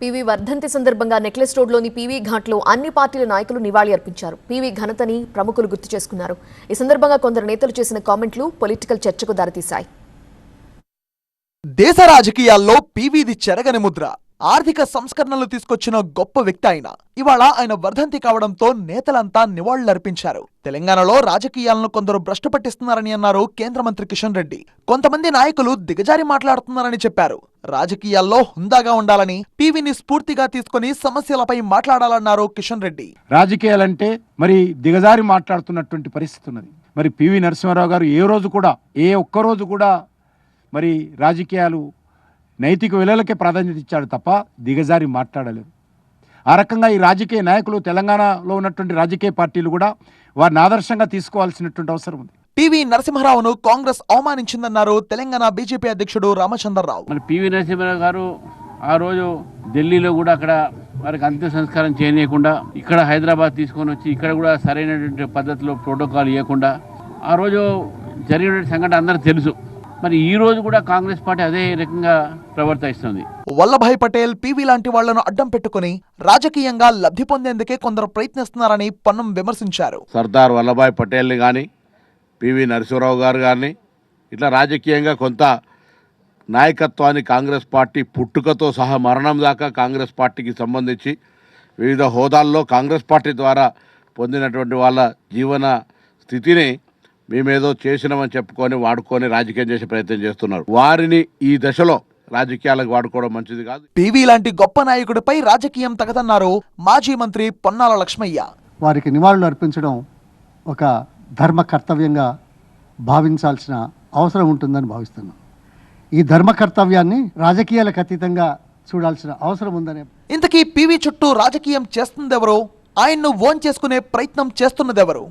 PV వర్ధంతి సందర్భంగా necklace రోడ్లోని పీవీ ఘాట్లో అన్ని పార్టీల నాయకులు నివాళి అర్పించారు. పీవీ ఘనతని ప్రముఖులు గుర్తు చేసుకున్నారు. ఈ సందర్భంగా కొందరు నేతలు చేసిన కామెంట్లు పొలిటికల్ చర్చకు దారితీశాయి. దేశ రాజకీయాల్లో పీవీది చెరగని ముద్ర. ఆర్థిక సంస్కరణలు తీసుకొచ్చిన గొప్ప వ్యక్తి ఆయన. ఇవాళ ఆయన వర్ధంతి కావడంతో నేతలంతా నివాళులర్పించారు. తెలంగాణలో రాజకీయాలను కొందరు భ్రష్టు పట్టిస్తున్నారని అన్నారు కేంద్ర మంత్రి కిషన్ రెడ్డి. కొంతమంది నాయకులు దిగజారి మాట్లాడుతున్నారని చెప్పారు. రాజకీయాల్లో హుందాగా ఉండాలని, పీవీని స్ఫూర్తిగా తీసుకుని సమస్యలపై మాట్లాడాలన్నారు కిషన్ రెడ్డి. రాజకీయాలంటే మరి దిగజారి మాట్లాడుతున్నటువంటి పరిస్థితి ఉన్నది. మరి పివి నరసింహారావు గారు ఏ ఒక్కరోజు కూడా మరి రాజకీయాలు నైతిక విలువలకే ప్రాధాన్యత ఇచ్చాడు తప్ప దిగజారి మాట్లాడలేదు. ఆ రకంగా ఈ రాజకీయ నాయకులు, తెలంగాణలో ఉన్నటువంటి రాజకీయ పార్టీలు కూడా వారిని ఆదర్శంగా తీసుకోవాల్సినటువంటి అవసరం ఉంది. పివి నరసింహారావును కాంగ్రెస్ అవమానించిందన్నారు తెలంగాణ బీజేపీ అధ్యక్షుడు రామచంద్రరావు. మరి పివి నరసింహారావు గారు ఆ రోజు ఢిల్లీలో కూడా అక్కడ వారికి అంత్య సంస్కారం చేయనీయకుండా ఇక్కడ హైదరాబాద్ తీసుకొని వచ్చి ఇక్కడ కూడా సరైనటువంటి పద్ధతిలో ప్రోటోకాల్ ఇవ్వకుండా ఆ రోజు జరిగిన సంఘటన అందరికీ తెలుసు. మరి ఈ రోజు కూడా కాంగ్రెస్ పార్టీ అదే రకంగా ప్రవర్తిస్తుంది. వల్లభాయ్ పటేల్, పీవీ లాంటి వాళ్లను అడ్డం పెట్టుకుని రాజకీయంగా లబ్ధి పొందేందుకే కొందరు ప్రయత్నిస్తున్నారని పొన్నం విమర్శించారు. సర్దార్ వల్లభాయ్ పటేల్ని కానీ, పివి నరసింహారావు గారు కానీ ఇట్లా రాజకీయంగా కొంత నాయకత్వాన్ని కాంగ్రెస్ పార్టీ పుట్టుకతో సహా మరణం దాకా కాంగ్రెస్ పార్టీకి సంబంధించి వివిధ హోదాల్లో కాంగ్రెస్ పార్టీ ద్వారా పొందినటువంటి వాళ్ళ జీవన స్థితిని మేమేదో చేసినామని చెప్పుకొని వాడుకొని రాజకీయం చేసే ప్రయత్నం చేస్తున్నారు. వారిని ఈ దశలో రాజకీయాలకు వాడుకోవడం మంచిది కాదు. పీవీ లాంటి గొప్ప నాయకుడిపై రాజకీయం తగదన్నారు మాజీ మంత్రి పొన్నాల లక్ష్మయ్య. వారికి నివాళులు అర్పించడం ఒక ధర్మ కర్తవ్యంగా భావించాల్సిన అవసరం ఉంటుందని భావిస్తున్నాం. ఈ ధర్మ కర్తవ్యాన్ని రాజకీయాలకు అతీతంగా చూడాల్సిన అవసరం ఉందని. ఇంతకీ పీవీ చుట్టూ రాజకీయం చేస్తుందెవరో, ఆయన్ను ఓన్ చేసుకునే ప్రయత్నం చేస్తున్నదెవరు?